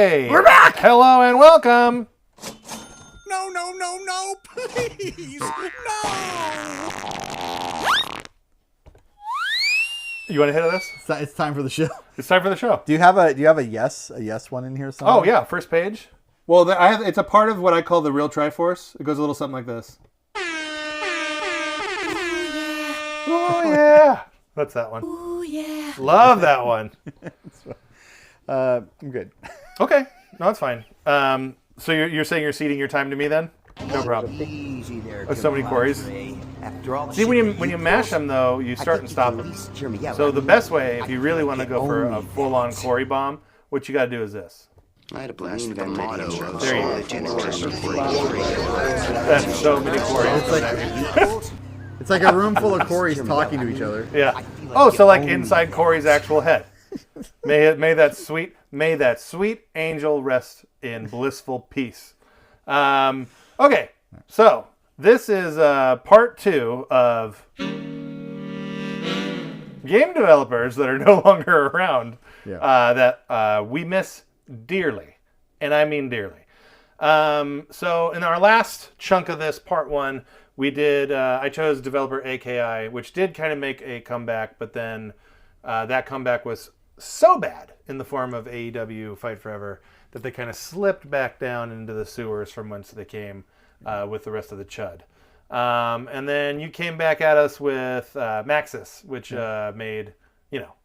Okay. We're back! Hello and welcome. No, please, no! You want to hit this? It's time for the show. It's time for the show. Do you have a yes one in here somewhere? Oh, yeah. First page. Well, it's a part of what I call the real Triforce. It goes a little something like this. Oh, yeah. What's that one? Oh, yeah. Love that one. I'm good. Okay. No, it's fine. So you're saying you're ceding your time to me then? No problem. Easy there. There's so many quarries. After all, See, when you mash them, though, you start and stop them. So the best way, if you really want to go for a full-on quarry bomb, what you got to do is this. I had a blast with the motto of There you all go. the generation for That's so many quarries. It's like a room full of quarries talking to each other. Yeah. Oh, so like inside Corey's actual head. May that sweet angel rest in blissful peace. Okay, so this is part 2 of game developers that are no longer around that we miss dearly, and I mean dearly. So in our last chunk of this, part 1, we did. I chose developer AKI, which did kind of make a comeback, but then that comeback was so bad in the form of AEW Fight Forever that they kind of slipped back down into the sewers from whence they came with the rest of the chud. And then you came back at us with Maxis, which made,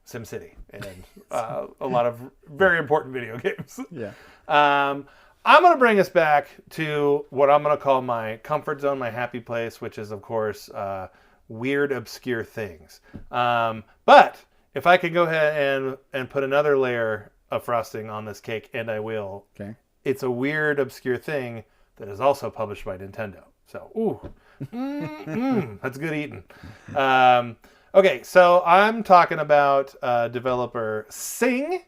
SimCity and a lot of very important video games. Yeah. I'm going to bring us back to what I'm going to call my comfort zone, my happy place, which is, of course, weird, obscure things. But if I could go ahead and put another layer of frosting on this cake, and I will. Okay. It's a weird, obscure thing that is also published by Nintendo. So, that's good eating. Okay, so I'm talking about developer Cing.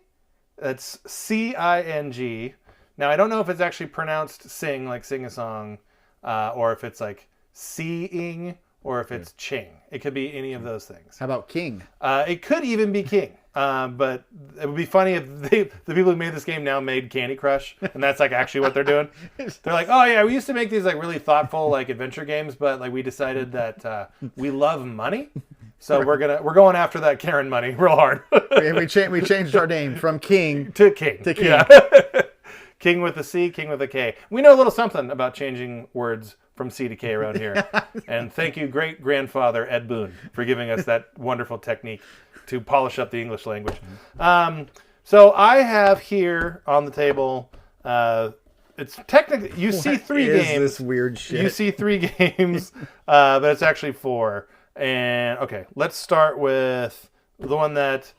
That's C-I-N-G. Now, I don't know if it's actually pronounced sing, like sing a song, or if it's like seeing, or if it's Cing. It could be any of those things. How about King? It could even be King. But it would be funny if the people who made this game now made Candy Crush, and that's like actually what they're doing. They're like, oh yeah, we used to make these like really thoughtful like adventure games, but like we decided that we love money, so we're going after that Karen money real hard. we changed our name from King to King. To King. Yeah. King with a C, King with a K. We know a little something about changing words from C to K around here. And thank you, great-grandfather Ed Boon, for giving us that wonderful technique to polish up the English language. So I have here on the table, it's technically, you see 3 games. This weird shit? You see 3 games, but it's actually 4. And, okay, let's start with the one that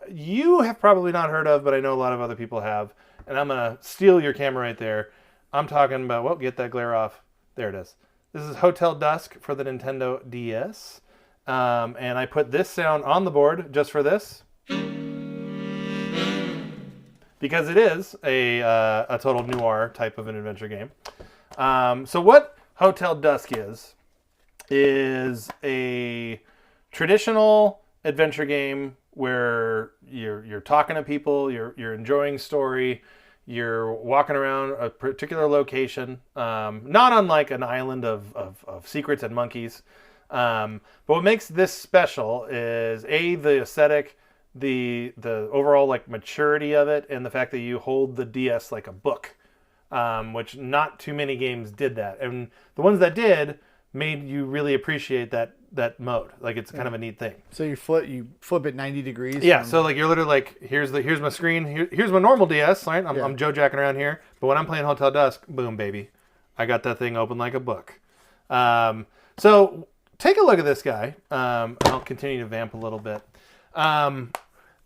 you have probably not heard of, but I know a lot of other people have. And I'm going to steal your camera right there. I'm talking about, well, get that glare off. There it is. This is Hotel Dusk for the Nintendo DS. And I put this sound on the board just for this. Because it is a total noir type of an adventure game. So what Hotel Dusk is a traditional adventure game where you're talking to people, you're enjoying story, you're walking around a particular location, not unlike an island of secrets and monkeys. But what makes this special is the aesthetic, the overall like maturity of it, and the fact that you hold the DS like a book, which not too many games did that, and the ones that did made you really appreciate that mode. Like it's kind of a neat thing. So you flip it 90 degrees. Yeah. So like you're literally like, here's my screen. Here's my normal DS. Right. I'm Joe Jacking around here. But when I'm playing Hotel Dusk, boom, baby, I got that thing open like a book. So take a look at this guy. I'll continue to vamp a little bit.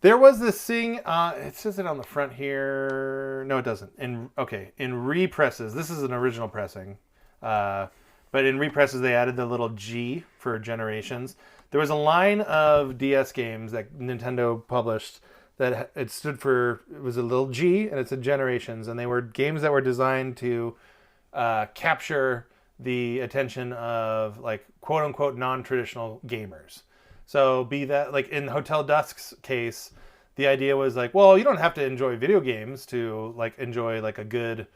There was this thing. It says it on the front here. No, it doesn't. In represses. This is an original pressing. But in represses, they added the little G for generations. There was a line of DS games that Nintendo published that it was a little G, and it said generations. And they were games that were designed to capture the attention of, like, quote-unquote non-traditional gamers. So be that, like in Hotel Dusk's case, the idea was like, well, you don't have to enjoy video games to like enjoy like a good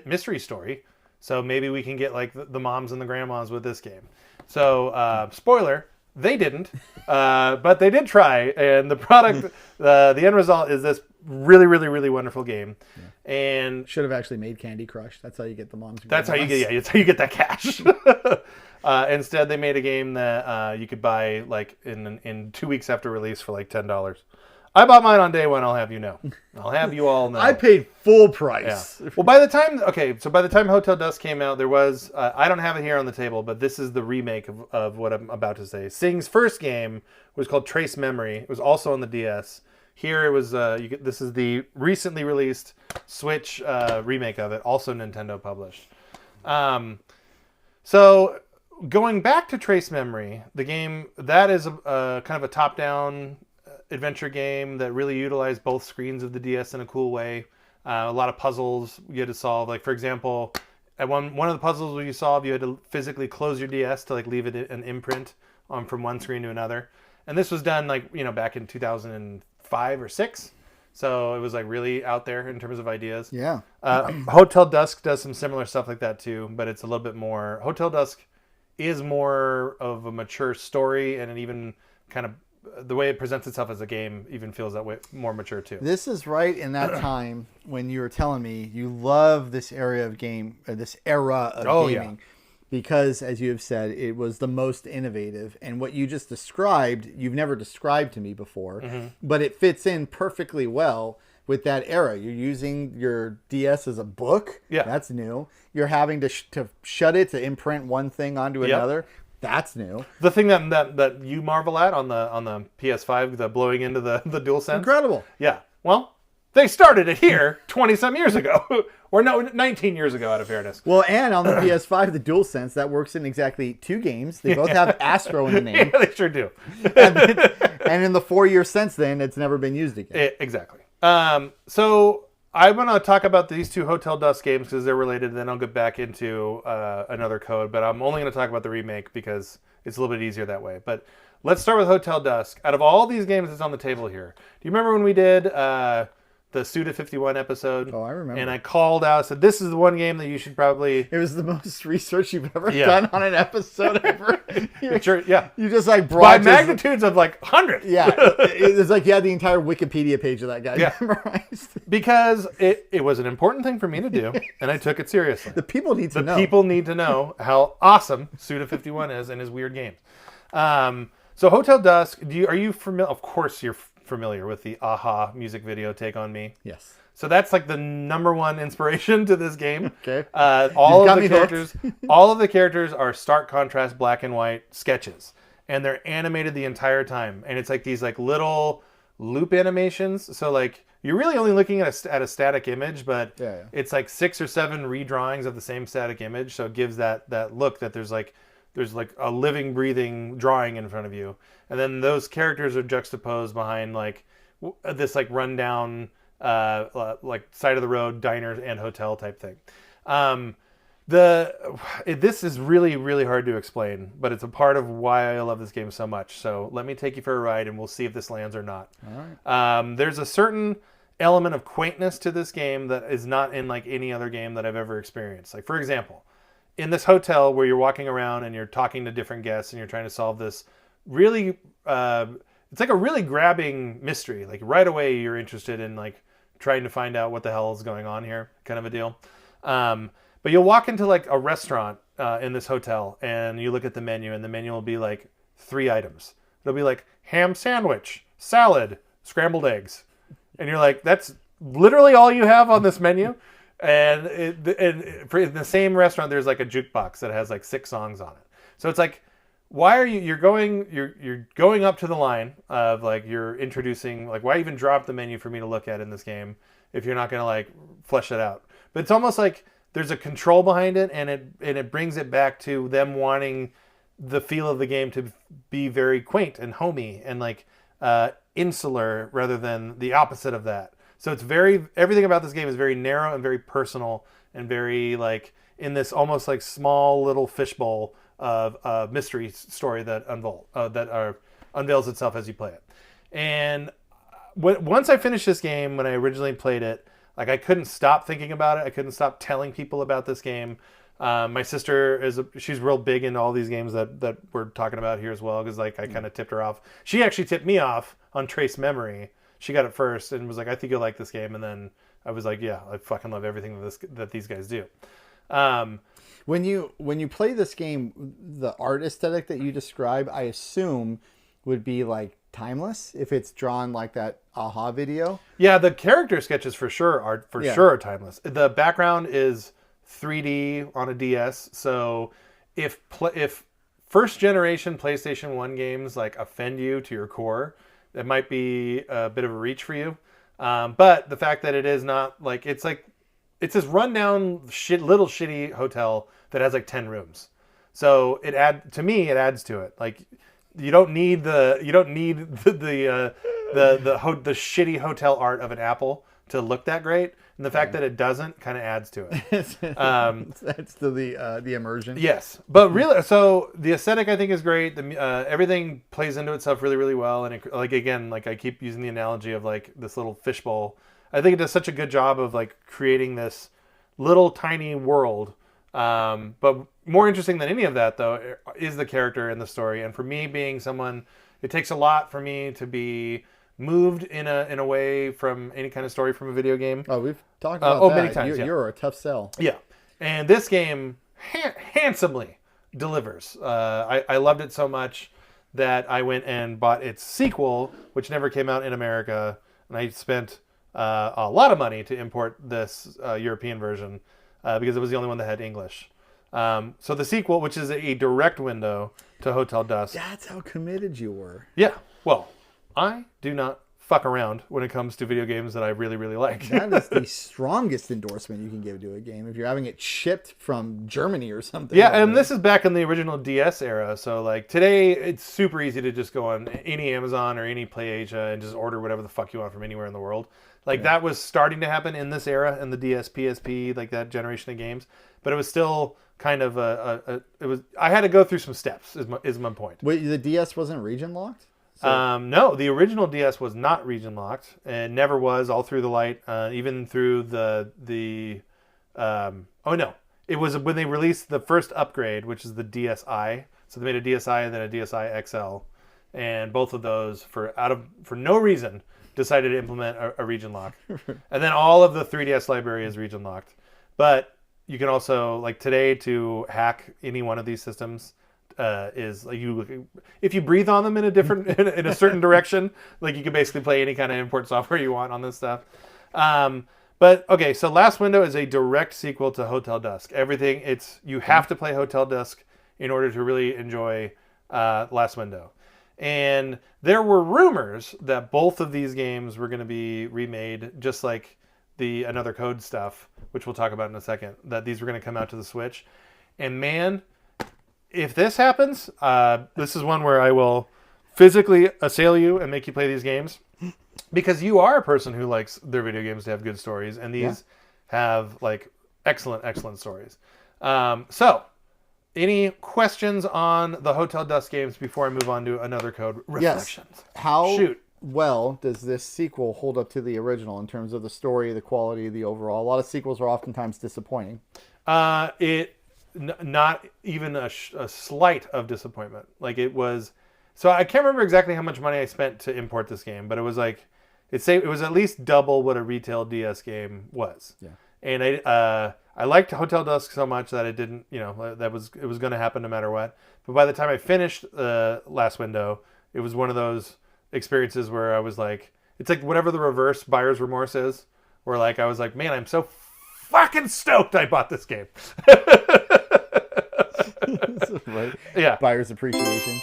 mystery story. So maybe we can get like the moms and the grandmas with this game. So spoiler, they didn't, but they did try, and the product, the end result is this really, really, really wonderful game. Yeah. And should have actually made Candy Crush. That's how you get the moms. And that's how you get. Yeah, that's how you get that cash. Instead, they made a game that you could buy like in 2 weeks after release for like $10. I bought mine on day one. I'll have you know. I'll have you all know. I paid full price. Yeah. Well, by the time Hotel Dusk came out, there was I don't have it here on the table, but this is the remake of what I'm about to say. Cing's first game was called Trace Memory. It was also on the DS. Here it was. This is the recently released Switch remake of it, also Nintendo published. So going back to Trace Memory, the game that is a kind of a top-down adventure game that really utilized both screens of the DS in a cool way. A lot of puzzles you had to solve. Like for example, at one of the puzzles where you solve, you had to physically close your DS to like leave it an imprint from one screen to another. And this was done like back in 2005 or 6. So it was like really out there in terms of ideas. Yeah. Hotel Dusk does some similar stuff like that too, but it's a little bit more. Hotel Dusk is more of a mature story, and it even kind of the way it presents itself as a game even feels that way more mature too. This is right in that time when you were telling me you love this era of gaming, Yeah. because as you have said, it was the most innovative, and what you just described, you've never described to me before, but it fits in perfectly well with that era. You're using your DS as a book. Yeah. That's new. You're having to shut it to imprint one thing onto another. That's new. The thing that you marvel at on the PS5, the blowing into the DualSense. Incredible. Yeah. Well, they started it here 20-some years ago. Or no, 19 years ago, out of fairness. Well, and on the PS5, the DualSense, that works in exactly 2 games. They both have Astro in the name. Yeah, they sure do. And in the 4 years since then, it's never been used again. Exactly. So I'm going to talk about these 2 Hotel Dusk games because they're related, and then I'll get back into another code. But I'm only going to talk about the remake because it's a little bit easier that way. But let's start with Hotel Dusk. Out of all these games that's on the table here, do you remember when we did the Suda 51 episode? Oh, I remember. And I called out, said, this is the one game that you should probably... It was the most research you've ever done on an episode ever. Sure, yeah. You just like brought... By magnitudes of like 100. Yeah. It was like you had the entire Wikipedia page of that guy memorized. Because it was an important thing for me to do, and I took it seriously. The people need to know. People need to know how awesome Suda 51 is and his weird games. So Hotel Dusk, are you familiar? Of course you're familiar with the Aha music video Take On Me. Yes. So that's like the number one inspiration to this game. Okay. All of the characters are stark contrast black and white sketches, and they're animated the entire time. And it's like these like little loop animations. So like you're really only looking at a static image, but it's like 6 or 7 redrawings of the same static image. So it gives that look that there's like a living, breathing drawing in front of you. And then those characters are juxtaposed behind like this like rundown, like side of the road diner and hotel type thing. This is really, really hard to explain, but it's a part of why I love this game so much. So let me take you for a ride and we'll see if this lands or not. All right. There's a certain element of quaintness to this game that is not in like any other game that I've ever experienced. Like for example, in this hotel where you're walking around and you're talking to different guests and you're trying to solve this really, it's like a really grabbing mystery. Like right away you're interested in like trying to find out what the hell is going on here, kind of a deal. But you'll walk into like a restaurant in this hotel and you look at the menu, and the menu will be like 3 items. It'll be like ham sandwich, salad, scrambled eggs. And you're like, that's literally all you have on this menu? And in the same restaurant, there's like a jukebox that has like 6 songs on it. So it's like, why are you're going up to the line of like you're introducing, like why even drop the menu for me to look at in this game if you're not going to like flesh it out? But it's almost like there's a control behind it, and it brings it back to them wanting the feel of the game to be very quaint and homey and like insular rather than the opposite of that. So it's everything about this game is very narrow and very personal and very like in this almost like small little fishbowl of a mystery story that unveils itself as you play it. And once I finished this game, when I originally played it, like I couldn't stop thinking about it. I couldn't stop telling people about this game. My sister she's real big into all these games that we're talking about here as well, because like I kind of tipped her off. She actually tipped me off on Trace Memory. She got it first and was like, I think you'll like this game. And then I was like, yeah, I fucking love everything that these guys do. When you play this game, the art aesthetic that you describe, I assume would be like timeless if it's drawn like that aha video. Yeah, the character sketches for sure are timeless. The background is 3D on a DS, so if first generation PlayStation 1 games like offend you to your core, it might be a bit of a reach for you. But the fact that it is not like it's this rundown little shitty hotel that has like 10 rooms. So it adds to it. Like you don't need the shitty hotel art of an Apple to look that great. And the fact that it doesn't kind of adds to it. That's the immersion. Yes, but really, so the aesthetic I think is great. Everything plays into itself really, really well. And I keep using the analogy of like this little fishbowl. I think it does such a good job of like creating this little tiny world. But more interesting than any of that, though, is the character and the story. And for me, being someone, it takes a lot for me to be moved in a way from any kind of story from a video game. Oh, we've talked about that. Many times. You're a tough sell. Yeah, and this game handsomely delivers. I loved it so much that I went and bought its sequel, which never came out in America, and I spent a lot of money to import this European version because it was the only one that had English. So the sequel, which is a direct window to Hotel Dusk. That's how committed you were. Yeah. Well, I do not fuck around when it comes to video games that I really, really like. That is the strongest endorsement you can give to a game if you're having it shipped from Germany or something. Yeah, and this is back in the original DS era. So like today, it's super easy to just go on any Amazon or any PlayAsia and just order whatever the fuck you want from anywhere in the world. Like that was starting to happen in this era, in the DS, PSP, like that generation of games. But it was still kind of I had to go through some steps. Is my point. Wait, the DS wasn't region locked? No, the original DS was not region locked and never was all through the light, even through the it was when they released the first upgrade, which is the DSi. So they made a DSi and then a DSi XL, and both of those for no reason decided to implement a region lock. And then all of the 3DS library is region locked. But you can also, like today, to hack any one of these systems, is like if you breathe on them in a different in a certain direction, like you can basically play any kind of import software you want on this stuff. But okay, so Last Window is a direct sequel to Hotel Dusk. You have to play Hotel Dusk in order to really enjoy Last Window. And there were rumors that both of these games were going to be remade, just like the Another Code stuff, which we'll talk about in a second, that these were going to come out to the Switch. And man, if this happens, this is one where I will physically assail you and make you play these games, because you are a person who likes their video games to have good stories, and these have like excellent stories. So, any questions on the Hotel Dusk games before I move on to Another Code Reflections? Yes. How well does this sequel hold up to the original in terms of the story, the quality, the overall? A lot of sequels are oftentimes disappointing. Not even a slight of disappointment. Like it was. So I can't remember exactly how much money I spent to import this game, but it was like it was at least double what a retail DS game was. Yeah. And I liked Hotel Dusk so much that it didn't, it was going to happen no matter what. But by the time I finished Last Window, it was one of those experiences where I was like, it's like whatever the reverse buyer's remorse is, where like I was like, man, I'm so fucking stoked I bought this game. Right? Yeah. Buyer's appreciation.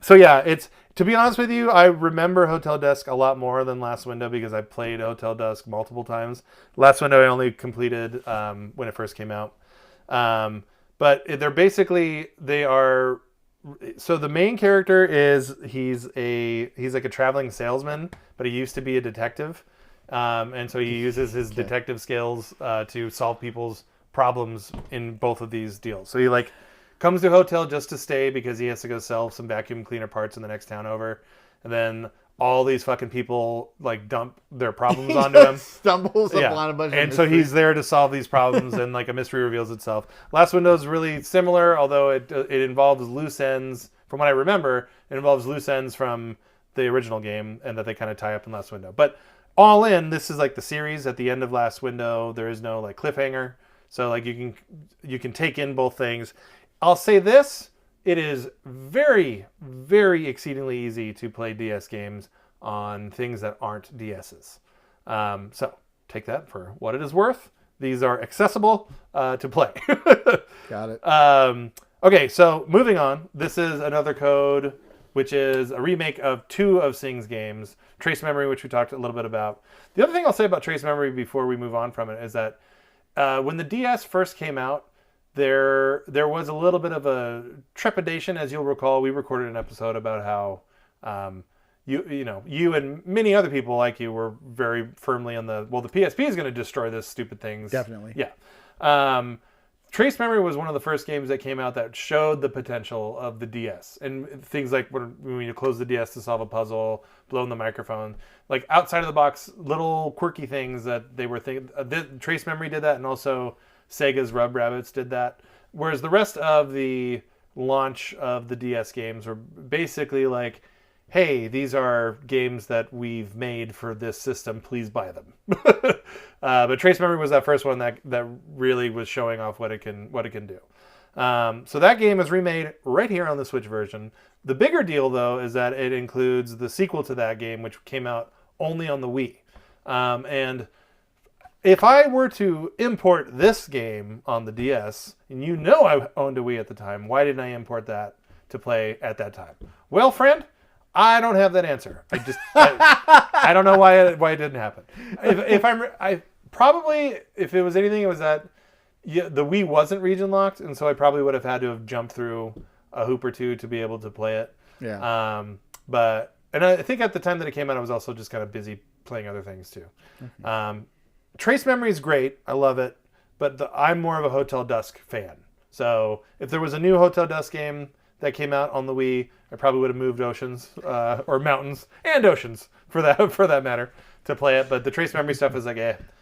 So yeah, to be honest with you, I remember Hotel Dusk a lot more than Last Window because I played Hotel Dusk multiple times. Last Window I only completed when it first came out. But they are. So the main character he's like a traveling salesman, but he used to be a detective, and so he uses his detective skills to solve people's problems in both of these deals. So he like comes to a hotel just to stay because he has to go sell some vacuum cleaner parts in the next town over. And then all these fucking people like dump their problems onto him. Stumbles upon a bunch of and so he's there to solve these problems, and like a mystery reveals itself. Last Window is really similar, although it involves loose ends. From what I remember, it involves loose ends from the original game, and that they kind of tie up in Last Window. But all in, this is like the series. At the end of Last Window, there is no like cliffhanger, so like you can take in both things. I'll say this. It is very, very exceedingly easy to play DS games on things that aren't DSs. So take that for what it is worth. These are accessible to play. Got it. Okay, so moving on. This is another code, which is a remake of 2 of Cing's games. Trace Memory, which we talked a little bit about. The other thing I'll say about Trace Memory before we move on from it is that when the DS first came out, there was a little bit of a trepidation. As you'll recall, we recorded an episode about how you and many other people like you were very firmly on the PSP is going to destroy this stupid things. Definitely. Yeah. Trace Memory was one of the first games that came out that showed the potential of the DS, and things like when you close the DS to solve a puzzle, blow in the microphone, like outside of the box, little quirky things that they were thinking. Trace Memory did that, and also Sega's Rub Rabbits did that. Whereas the rest of the launch of the DS games were basically like, hey, these are games that we've made for this system, please buy them. But Trace Memory was that first one that really was showing off what it can do. So that game is remade right here on the Switch version. The bigger deal, though, is that it includes the sequel to that game, which came out only on the Wii. And if I were to import this game on the DS, and I owned a Wii at the time, why didn't I import that to play at that time? Well, friend, I don't have that answer. I don't know why it didn't happen. If it was anything, it was that the Wii wasn't region locked, and so I probably would have had to have jumped through a hoop or two to be able to play it. Yeah. And I think at the time that it came out, I was also just kind of busy playing other things too. Mm-hmm. Trace Memory is great. I love it, but I'm more of a Hotel Dusk fan. So if there was a new Hotel Dusk game that came out on the Wii, I probably would have moved oceans or mountains and oceans for that matter to play it. But the Trace Memory stuff is like,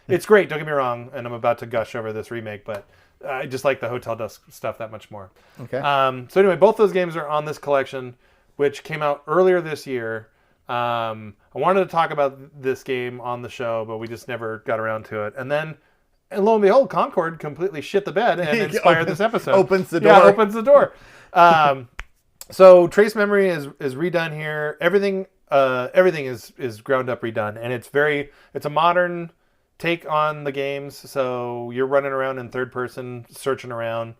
it's great. Don't get me wrong, and I'm about to gush over this remake, but I just like the Hotel Dusk stuff that much more. Okay. So anyway, both those games are on this collection, which came out earlier this year. I wanted to talk about this game on the show, but we just never got around to it. And lo and behold, Concord completely shit the bed and inspired this episode. Opens the door. Yeah, opens the door. So Trace Memory is redone here. Everything is ground up redone, and it's a modern take on the games. So you're running around in third person, searching around.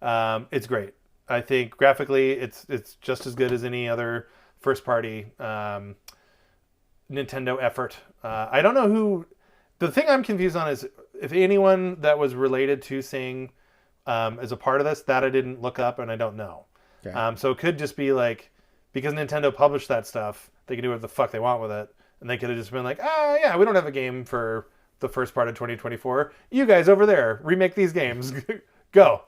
It's great. I think graphically, it's just as good as any other first party Nintendo effort. I don't know who. The thing I'm confused on is if anyone that was related to Cing is a part of this. That I didn't look up, and I don't know. Okay. So it could just be like, because Nintendo published that stuff, they can do whatever the fuck they want with it, and they could have just been like, yeah, we don't have a game for the first part of 2024. You guys over there, remake these games. Go.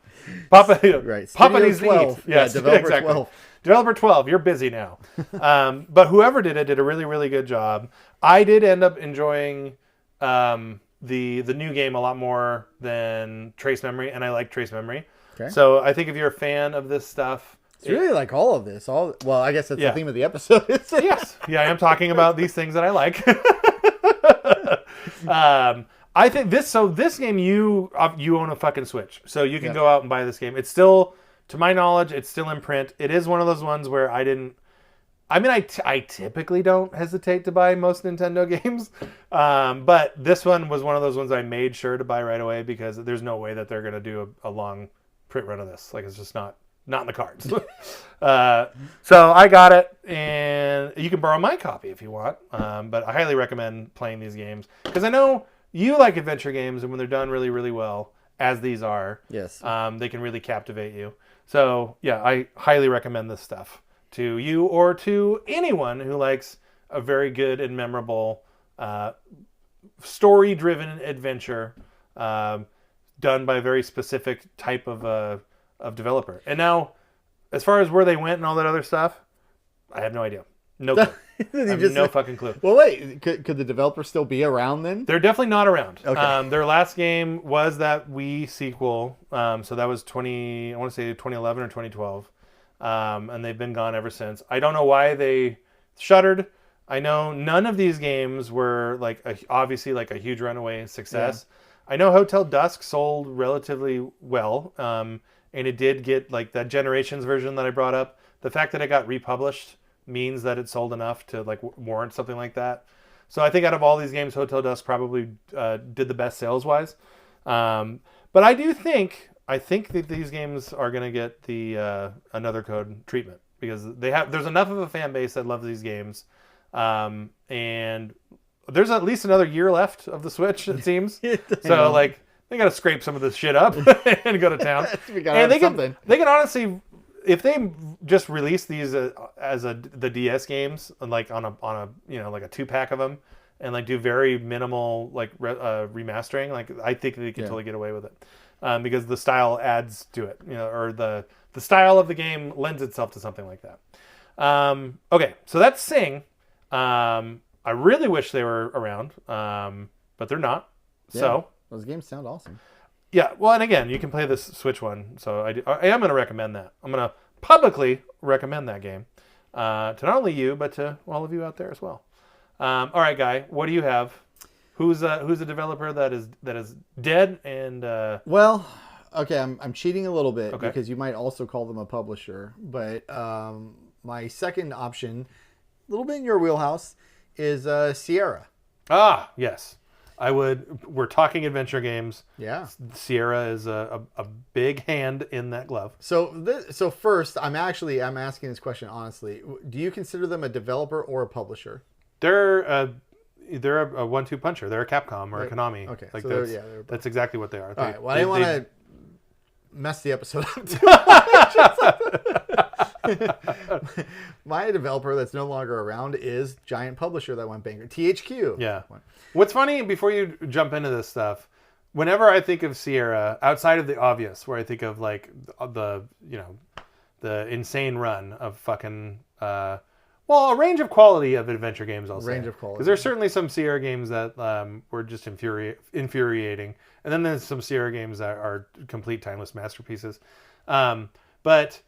Papa needs to eat. Yes, Developer exactly. 12. Developer 12, you're busy now. But whoever did it did a really, really good job. I did end up enjoying the new game a lot more than Trace Memory, and I like Trace Memory. Okay. So I think if you're a fan of this stuff... It's really like all of this. Well, I guess that's the theme of the episode. Yes. Yeah, I am talking about these things that I like. I think this game, you own a fucking Switch. So you can go out and buy this game. It's still, to my knowledge, it's still in print. It is one of those ones where I typically don't hesitate to buy most Nintendo games. But this one was one of those ones I made sure to buy right away because there's no way that they're going to do a long print run of this. Like, it's just not in the cards. So I got it, and you can borrow my copy if you want. But I highly recommend playing these games because I know you like adventure games, and when they're done really, really well, as these are, yes, they can really captivate you. So yeah, I highly recommend this stuff to you or to anyone who likes a very good and memorable story-driven adventure done by a very specific type of developer. And now, as far as where they went and all that other stuff, I have no idea. No clue. You I have just- no fucking clue. Well, wait. Could the developer still be around then? They're definitely not around. Okay. Their last game was that Wii sequel. So that was I want to say 2011 or 2012. And they've been gone ever since. I don't know why they shuttered. I know none of these games were obviously like a huge runaway success. I know Hotel Dusk sold relatively well. And it did get like that Generations version that I brought up. The fact that it got republished means that it sold enough to like warrant something like that. So I think out of all these games, Hotel Dusk probably did the best sales wise. But I do think that these games are going to get the another code treatment because there's enough of a fan base that loves these games, and there's at least another year left of the Switch, it seems. So like they got to scrape some of this shit up and go to town. We gotta have something. They can honestly. If they just release these the DS games, like on a like a 2-pack of them, and like do very minimal like remastering, like I think they can totally get away with it, because the style adds to it, or the style of the game lends itself to something like that. Okay, so that's Cing. I really wish they were around, but they're not. Yeah, So those games sound awesome. yeah, well, and again, you can play this Switch one, so I am going to recommend that. I'm going to publicly recommend that game to not only you, but to all of you out there as well. All right, Guy, what do you have? Who's a developer that is dead and Well, okay, I'm cheating a little bit Okay. because you might also call them a publisher. But my second option, a little bit in your wheelhouse, is Sierra. yes, I would. We're talking adventure games. Yeah. Sierra is a big hand in that glove. So first, I'm asking this question honestly. Do you consider them a developer or a publisher? They're a 1-2 puncher. They're a Capcom or a Konami. Okay, like so that's that's exactly what they are. All right. Well, I didn't want to mess the episode up too much. My developer that's no longer around is giant publisher that went bankrupt. THQ. Yeah. What's funny, before you jump into this stuff, whenever I think of Sierra, outside of the obvious, where I think of like the insane run of fucking a range of quality of adventure games, I'll say. Range of quality. Because there's certainly some Sierra games that were just infuriating, and then there's some Sierra games that are complete timeless masterpieces. But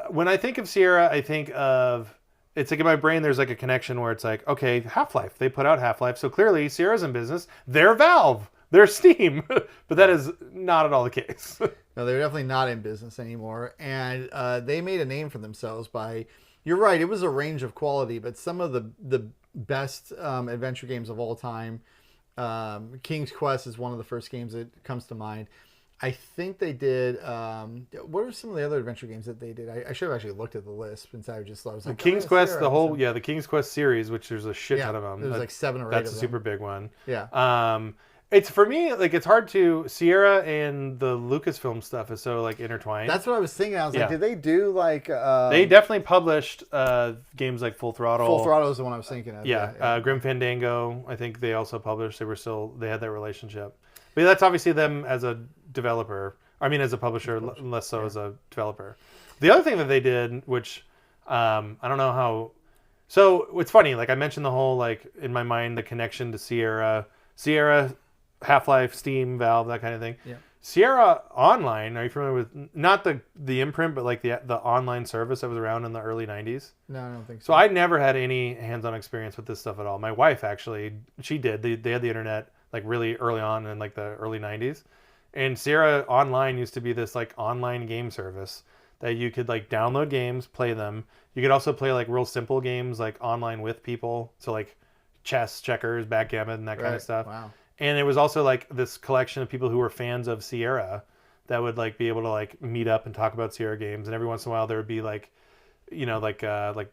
when I think of Sierra, I think of, it's like in my brain there's like a connection where it's like, okay, Half-Life. They put out Half-Life, so clearly Sierra's in business. They're Valve. They're Steam. But that is not at all the case. No, they're definitely not in business anymore. And they made a name for themselves by, you're right, it was a range of quality, but some of the best adventure games of all time, King's Quest is one of the first games that comes to mind. I think they did. What are some of the other adventure games that they did? I should have actually looked at the list since I was like, King's oh, Quest, Sierra. the King's Quest series, which there's a shit Yeah, ton of them. there's like 7 or 8 That's of a them. super big one. Yeah. It's for me, like, it's hard to, Sierra and the Lucasfilm stuff is so like intertwined. That's what I was thinking. I was Yeah. like, did they do like? They definitely published games like Full Throttle. Full Throttle is the one I was thinking of. Yeah, Grim Fandango. I think they also published. They had that relationship. But that's obviously them as a developer. I mean, as a publisher, less so as a developer. The other thing that they did, which I don't know how. So it's funny. Like I mentioned, the whole like in my mind the connection to Sierra, Half-Life, Steam, Valve, that kind of thing. Yeah. Sierra Online. Are you familiar with not the imprint, but like the online service that was around in the early '90s? No, I don't think so. So I never had any hands-on experience with this stuff at all. My wife actually, she did. They had the internet like really early on in like the early '90s, and Sierra Online used to be this like online game service that you could like download games, play them. You could also play like real simple games like online with people, so like chess, checkers, backgammon, and that kind of stuff. Wow. And it was also like this collection of people who were fans of Sierra that would like be able to like meet up and talk about Sierra games. And every once in a while there would be like, like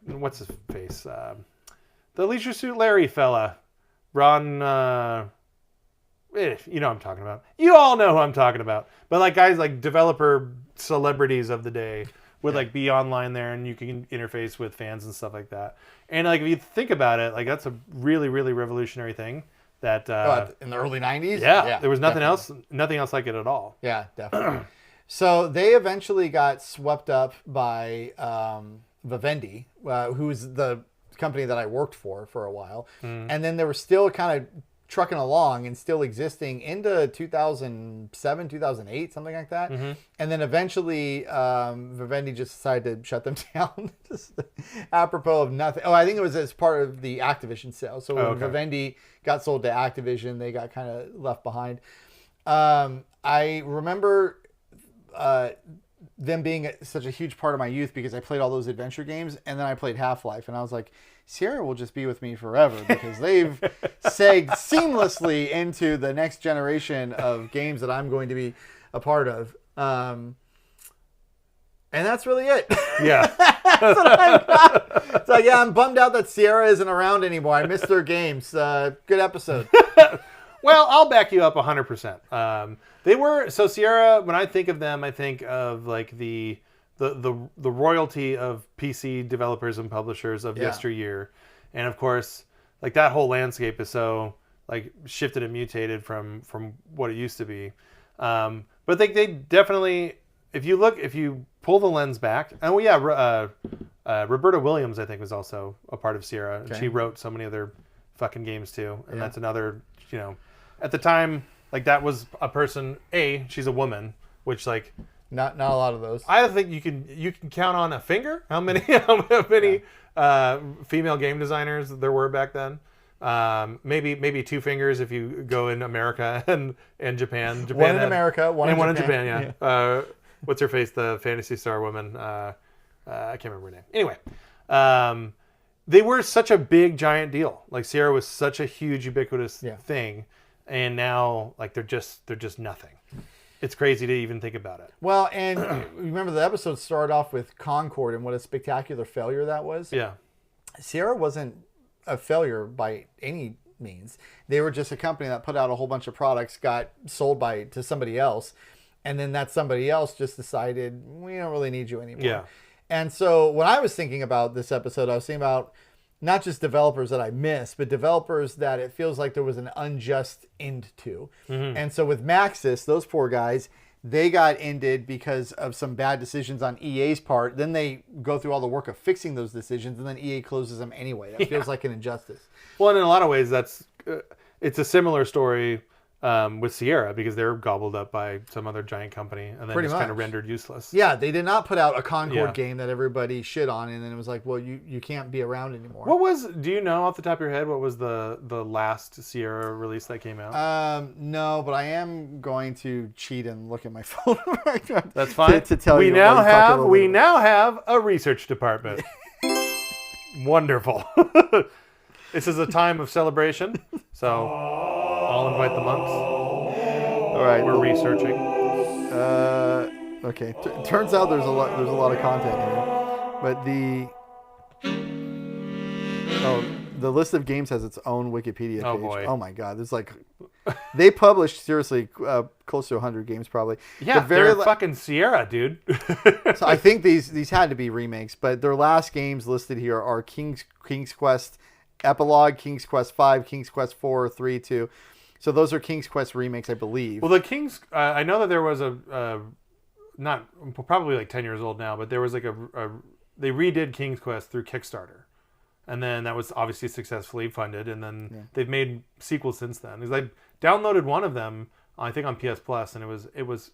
what's his face? The Leisure Suit Larry fella, Ron. You know what I'm talking about. You all know who I'm talking about. But like guys like developer celebrities of the day would like be online there, and you can interface with fans and stuff like that. And like if you think about it, like that's a really, really revolutionary thing. That in the early 90s? Yeah, there was nothing definitely. else like it at all. Yeah, definitely. So they eventually got swept up by Vivendi, who's the company that I worked for a while. And then they were still kind of trucking along and still existing into 2007, 2008, something like that. And then eventually Vivendi just decided to shut them down, just apropos of nothing. Oh, I think it was as part of the Activision sale. So when Vivendi got sold to Activision, they got kind of left behind. I remember them being such a huge part of my youth because I played all those adventure games, and then I played Half-Life, and I was like, Sierra will just be with me forever because they've segged seamlessly into the next generation of games that I'm going to be a part of. And that's really it. Yeah. That's what I got. It's like, yeah, I'm bummed out that Sierra isn't around anymore. I missed their games. Good episode. Well, I'll back you up 100%. They were so Sierra. When I think of them, I think of like the royalty of PC developers and publishers of yesteryear, and of course, like that whole landscape is so like shifted and mutated from what it used to be. But they definitely, if you pull the lens back, and well, yeah, Roberta Williams I think was also a part of Sierra, and she wrote so many other fucking games too, and that's another, you know, at the time, like that was a person. She's a woman, which like not a lot of those. I think you can count on a finger how many female game designers there were back then. Maybe two fingers if you go in America and Japan. One in America, one in Japan. Yeah. What's her face? The Phantasy Star woman. I can't remember her name. Anyway, they were such a big giant deal. Like Sierra was such a huge ubiquitous thing, and now like they're just nothing. It's crazy to even think about it. Well, and remember the episode started off with Concord and what a spectacular failure that was. Yeah. Sierra wasn't a failure by any means. They were just a company that put out a whole bunch of products, got sold to somebody else, and then that somebody else just decided, we don't really need you anymore. Yeah. And so when I was thinking about this episode, I was thinking about not just developers that I miss, but developers that it feels like there was an unjust end to. And so with Maxis, those poor guys, they got ended because of some bad decisions on EA's part. Then they go through all the work of fixing those decisions, and then EA closes them anyway. That feels like an injustice. Well, and in a lot of ways, that's it's a similar story with Sierra because they're gobbled up by some other giant company and then Pretty just much. kind of rendered useless. Yeah, they did not put out a Concord game that everybody shit on, and then it was like, well, you can't be around anymore. Do you know off the top of your head, what was the last Sierra release that came out? No, but I am going to cheat and look at my phone. That's fine. To tell we you. now have a research department. Wonderful. This is a time of celebration, so I'll invite the monks. All right, we're researching. Okay. Turns out there's a lot of content here, but the list of games has its own Wikipedia page. Oh boy! Oh my God! There's like they published seriously close to 100 games probably. Yeah, they're fucking Sierra, dude. So I think these had to be remakes, but their last games listed here are King's Quest Epilogue, King's Quest 5, King's Quest 4, 3, 2. So those are King's Quest remakes, I believe. Well, the King's... I know that there was not probably like 10 years old now, but there was like they redid King's Quest through Kickstarter. And then that was obviously successfully funded, and then they've made sequels since then. Because I downloaded one of them, I think on PS Plus, and it was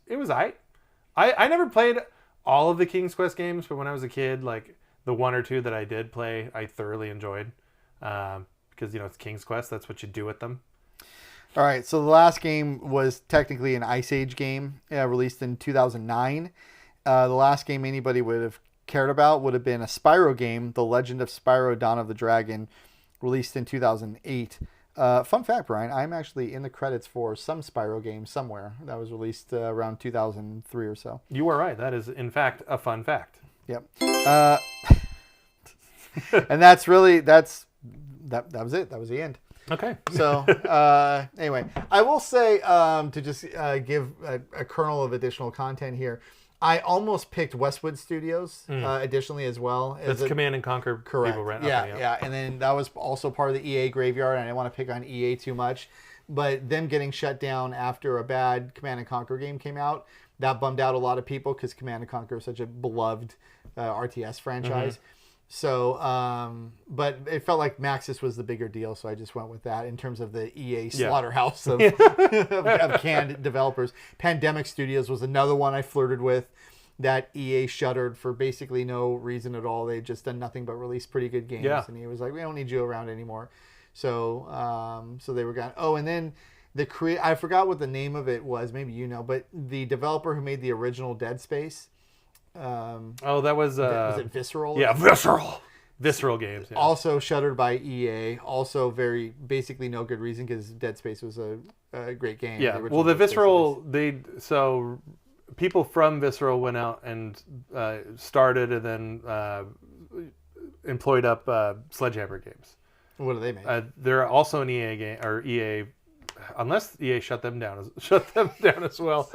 I never played all of the King's Quest games, but when I was a kid, like the one or two that I did play, I thoroughly enjoyed. Because it's King's Quest, that's what you do with them. All right, so the last game was technically an Ice Age game, released in 2009. The last game anybody would have cared about would have been a Spyro game, The Legend of Spyro Dawn of the Dragon, released in 2008. Fun fact, Brian, I'm actually in the credits for some Spyro game somewhere that was released around 2003 or so. You are right. That is, in fact, a fun fact. Yep. And that was it. That was the end. Okay. So anyway, I will say to just give a kernel of additional content here, I almost picked Westwood Studios additionally as well. That's Command and Conquer correct. people, right? Yeah, Okay, yeah. And then that was also part of the EA graveyard, and I didn't want to pick on EA too much. But them getting shut down after a bad Command and Conquer game came out, that bummed out a lot of people because Command and Conquer is such a beloved RTS franchise. So, but it felt like Maxis was the bigger deal, so I just went with that in terms of the EA slaughterhouse of, of canned developers. Pandemic Studios was another one I flirted with that EA shuttered for basically no reason at all. They'd just done nothing but release pretty good games, and he was like, "We don't need you around anymore." So, so they were gone. Oh, and then I forgot what the name of it was. Maybe you know, but the developer who made the original Dead Space. That was it Visceral? Yeah, Visceral Games. Yeah. Also shuttered by EA. Also very basically no good reason because Dead Space was a great game. Yeah. Well, the Visceral so people from Visceral went out and started and then employed up Sledgehammer Games. What do they make? They're also an EA game or EA, unless EA shut them down as well.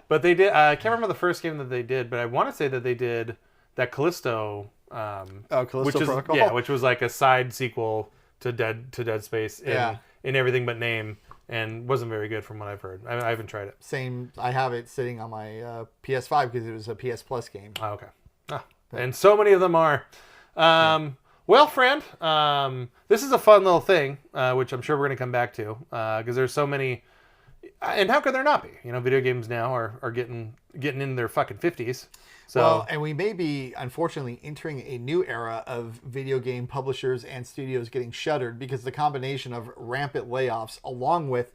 But they did. I can't remember the first game that they did, but I want to say that they did that Callisto. Callisto Protocol. Yeah, which was like a side sequel to Dead Space in everything but name, and wasn't very good from what I've heard. I haven't tried it. Same. I have it sitting on my PS5 because it was a PS Plus game. Oh, okay. And so many of them are. Well, friend, this is a fun little thing, which I'm sure we're going to come back to, because there's so many. And how could there not be? Video games now are getting in their fucking 50s. So, well, and we may be, unfortunately, entering a new era of video game publishers and studios getting shuttered because the combination of rampant layoffs along with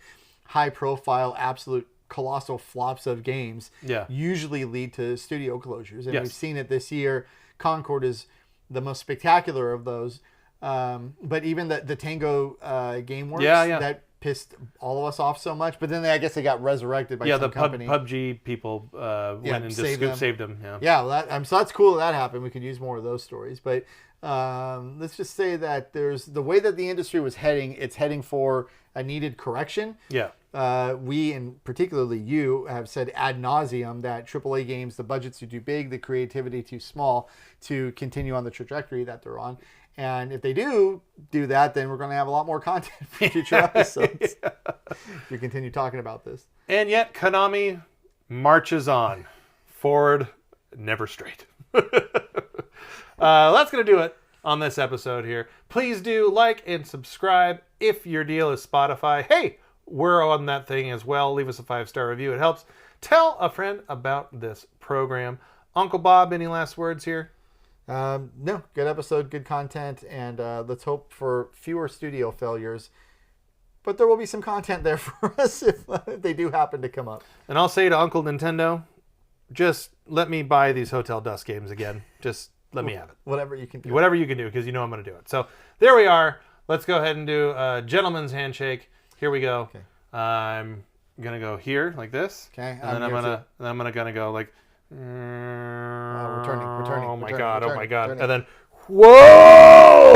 high-profile, absolute colossal flops of games usually lead to studio closures. And we've seen it this year. Concord is the most spectacular of those. But even the Tango GameWorks, that pissed all of us off so much. But then I guess they got resurrected by some company. PUBG people went and saved them. Yeah, so that's cool that happened. We could use more of those stories. But let's just say that there's the way that the industry was heading. It's heading for a needed correction. Yeah. We, and particularly you, have said ad nauseum that AAA games, the budgets are too big, the creativity too small to continue on the trajectory that they're on. And if they do that, then we're going to have a lot more content for future episodes. We continue talking about this. And yet, Konami marches on. Forward, never straight. That's going to do it on this episode here. Please do like and subscribe if your deal is Spotify. Hey, we're on that thing as well. Leave us a 5-star review. It helps. Tell a friend about this program. Uncle Bob, any last words here? No, good episode, good content, and let's hope for fewer studio failures. But there will be some content there for us if they do happen to come up. And I'll say to Uncle Nintendo, just let me buy these Hotel Dusk games again. Just let me have it. Whatever you can do. Whatever you can do, because I'm going to do it. So there we are. Let's go ahead and do a gentleman's handshake. Here we go. Okay. I'm going to go here like this. Okay. And then I'm going to go like... we're turning. Oh my god. And then, whoa!